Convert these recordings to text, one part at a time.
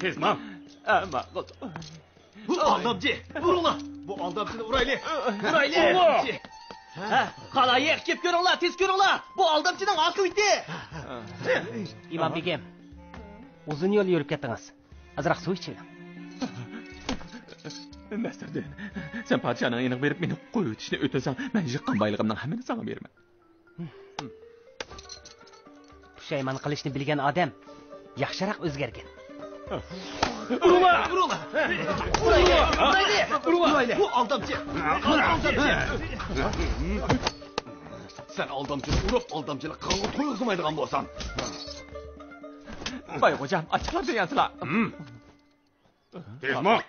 Tezman. Ama bu aldamcı. Vur ulan. Bu aldamcını vuraylı. Vuraylı. Qalayıq, kep görünglar, tez görünglar. Bu aldamçının akı bitti. İmam Begim, uzun yol yürüp kettiniz. Azırak su içelim. Nasırdın, sen padişahına yenik verip beni koyu ötüşüne ötesen, ben jıqqan baylığımdan hemen sana vermem. Puşayman qilishni bilgan odam yaxshiroq o'zgargan. Vurula! Vurula! Vurula! Bu aldamcı! Aldamcı! Sen aldamcını vurup aldamcılık kanı toyulmaydıgan bolsan. Bay hocam, açıklar deyansılar. Tezman!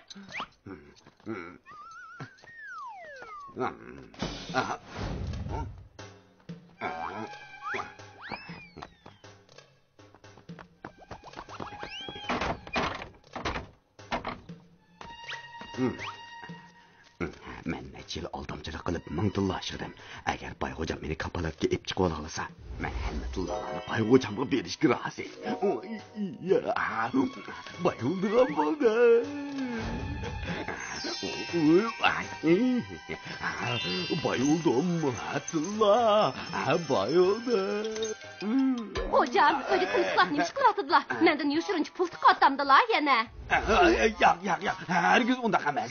Men neçil aldamçılık qilib 1000 tilla aşırdım. Agar Bay hocam meni kapalatga ep chiqib ola qolsa, men hamma tillalarni Bay hocamga berishga rozi. Bay o'ldigan bo'ldi. Bay o'ldim. Tilla. Bay o'ldi. Hocam, öyle kılıçlarını çıkarttılar. Menden yuşurunç pul tıkattamdılar yana. Yo'q, herkes unda emas.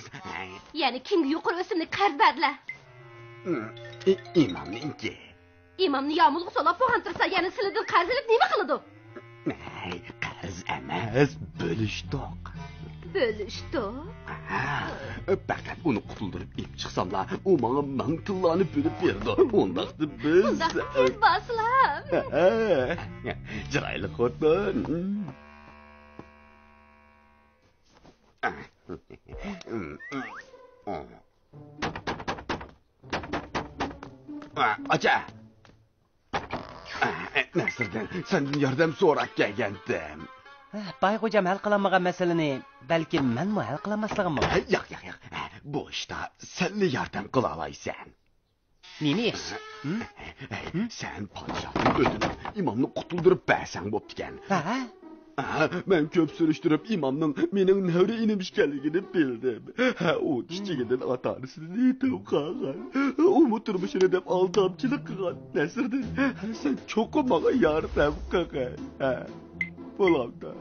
Yani kimga yuqori o'simni qarz berdilar? İmamninki. İmamni yağmurluq solab bo'g'antirsa, yana sizlardan qarz olib nima qiladi? Qarz emas, bo'lishdoq. Bo'lishdoq? Faqat uni qutuldirib ip chiqsamlar, u menga 1000 tillani berib berdi. Undaqda biz. Undaqda tez baslam. Chiroyli xotin. Acha. Nasırdan, senden yardım so'rab kelgandim. Bay hocam hal qilinmagan masalani balki men mi hal qilmasligim mumkin? Yo'q. Bu ishda sen yardım qila olaysan. Nima ish? Sen podshohning o'zini imomni qutuldirib bersan bo'pti ekan. Ben köp sürüştürüp imamның mening navra inim ekanligini bildim. O kichkigidan ota-onasini yetib qolgan. U turmushini deb aldamchilik qilgan. Nasirdi? Sen cho'qib menga yordam qilgan. Bo'ladi.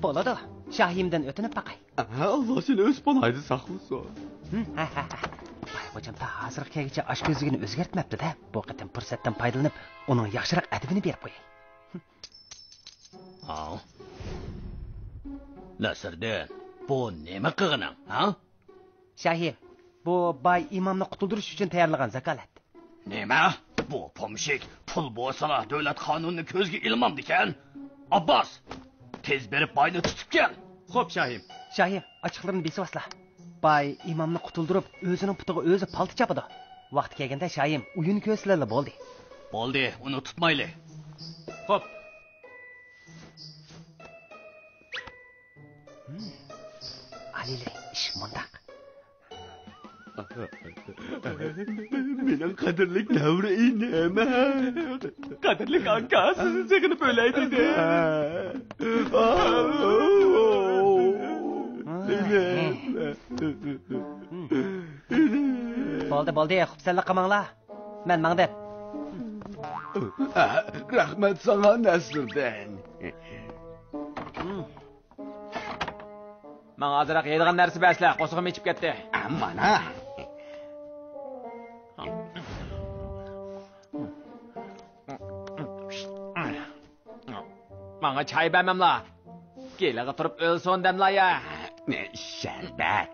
Bo'ladi. Shahimdan o'tinib baqay. Allah seni o'z polayda saqlasin. Bay hocam ta hozirgacha oshkozligini o'zgartmabdi-da. Bu qatam fursatdan foydalanib, uning yaxshiroq adabini berib qo'yay. Nasırdin, bu nima qilganing, ha? Shahim, bu bay imomni qutuldirish uchun tayyorlagan zakolat. Nima? Bu pomshik pul bo'lsa-la davlat qonunini ko'zga ilmamdikan. Abbos, tez berib bayni tutib kel. Xo'p, Shahim. Shahim, ochiqlarini besib asla. Bay imomni qutuldirib, o'zining putiga o'zi palti chapadi. Vaqt kelganda Shahim uyini ko'zlala bo'ldi. Bo'ldi, uni tutmayli. Xo'p. Alile, ish mundaq. Benim kadirlik navra inem. Kadirlik anka, sizin sığınıp öyleydi de. Bo'ldi, xubsalla qamanglar. Men mangdib. Rahmat sana Nasırdan. Bana azırak yediğin nersi besle, qosuğum içip gitti. Ammana. Bana çay vermem la. Gele oturup ölsün dem la ya. Ne şerbet.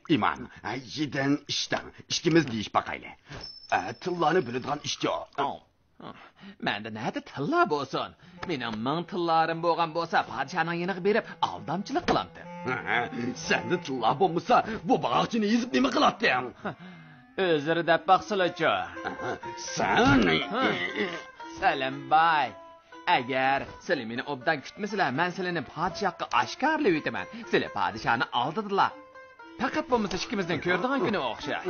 İmam, yeden işten, işkimiz deyiş bakayla. Tıllarını bölüdüğün işçi o. Mende neydi tilla bolsun? Benim 1000 tillarim bolgan bolsa, padişahın yenik berip aldamçılık kılamdı. Sen de tıllar bolmasa, bu bağaçını yizip nemi kılattın? Özür dep baksılıçı. Sen... Selim bay. Agar sizlar meni obdan kutmasizlar, men sizlarni podshohga oshkorlab o'taman. Sizlar podshohni oldidilar. Faqat bo'lmasa ikkimizdan ko'rdigan kuni o'xshash.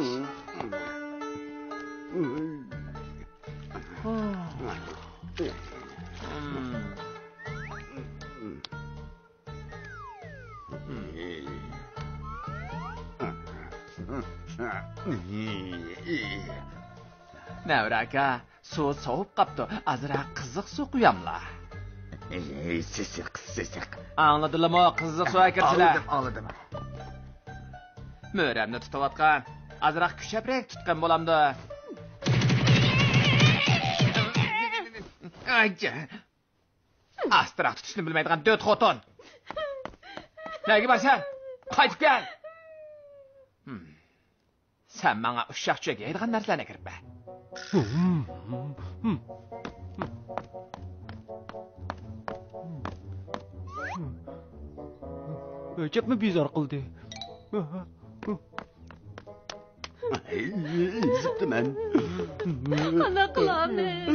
Navraka, suv sovib qapti. Azroq qiziq suv quyamlar. Sisiq. Anladingmi? Qiziq suv kirchilar. Anladım. Mo'ramni tutayotgan. Azroq kuchaprak tutgan bo'lamdi. Ayja. Astroq tutishni bilmaydigan döt xotin. Nega borsan? Qaytib kel. Sen menga ushaqchaga aytgan narsalarni kirib. O'chakmi bezor qildi? Zıptım ben. Ana qilamiz.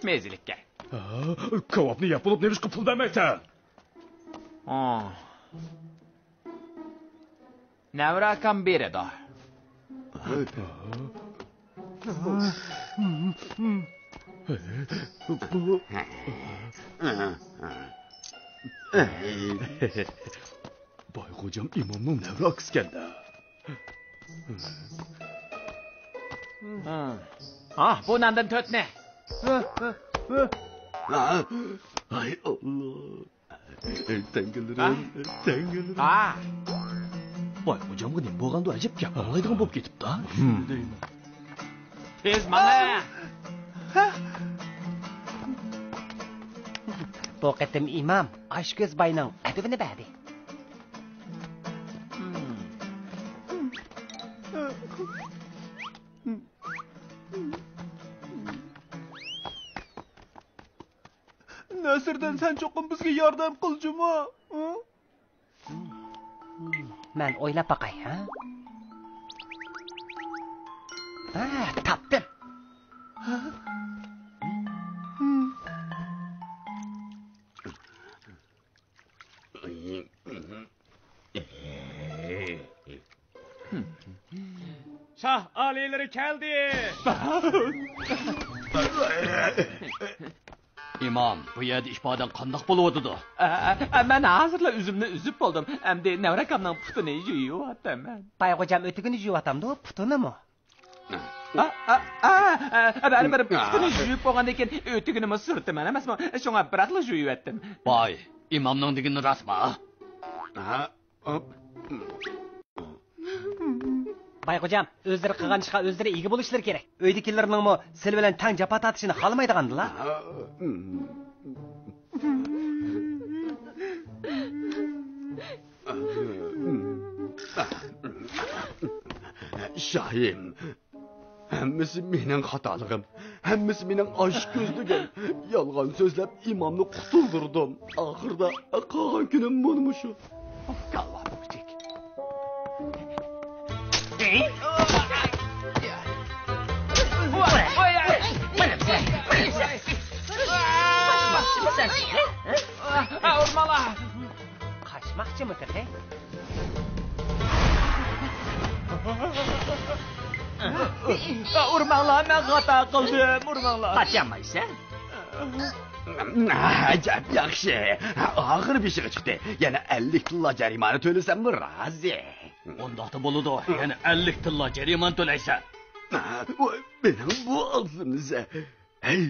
Mezilikka. Kavapni yapılıp nerişki pul demekten. Navrakam beradi. Bay kocam imamın nevrak iskende. Bu nandan tötne. Ay Allah. Tengelerim. Bay kocam gidin boğandı acep gap anlaydıgan bop ketip da. Tez mana. Bu qatim imam Ashko'z bayning adabini berdi. Nasırdan sen çokum bizga yordam qilchimi? Men o'ylab baqay, ha? Topdim. Şah alileri geldi. İmam, bu yerda ishpodan qandoq bo'lyapti? Men hozirla o'zimni uzib bo'ldim. Endi navrakamning putini yuyayotaman. Payg'o'jam o'tigini yuvatamdi, putinimi? Bari bir putini yuyib bo'lgandan keyin o'tigini surtaman emasmi? Shunga biraqli yuyatdim. Boy, imomning degani rostmi? Payg'o'jam, o'zlari qilgan ishga o'zlari ega bo'lishlari kerak. Uydagilarningmi sil bilan tang jafo tortishini xohlamaydigandilar. Şahim. Hammasi mening xatoligim. Hammasi mening oshko'zligim. Yolg'on so'zlab imomni qutuldirdim. Oxirda qolgan kunim mana shu. Kalva bukchik. Urmala. Qaçmoqchimidir, he? Urmala, men xato qildim, urmala. Qachamaysan? Acayip yaxshi. Oxir beshig'i chiqdi. Yana 50 tilla jarimani to'lasammi, rozi. Ondaqda bo'ladi. Yana 50 tilla jariman to'laysan. Mening bu olsimni. Ey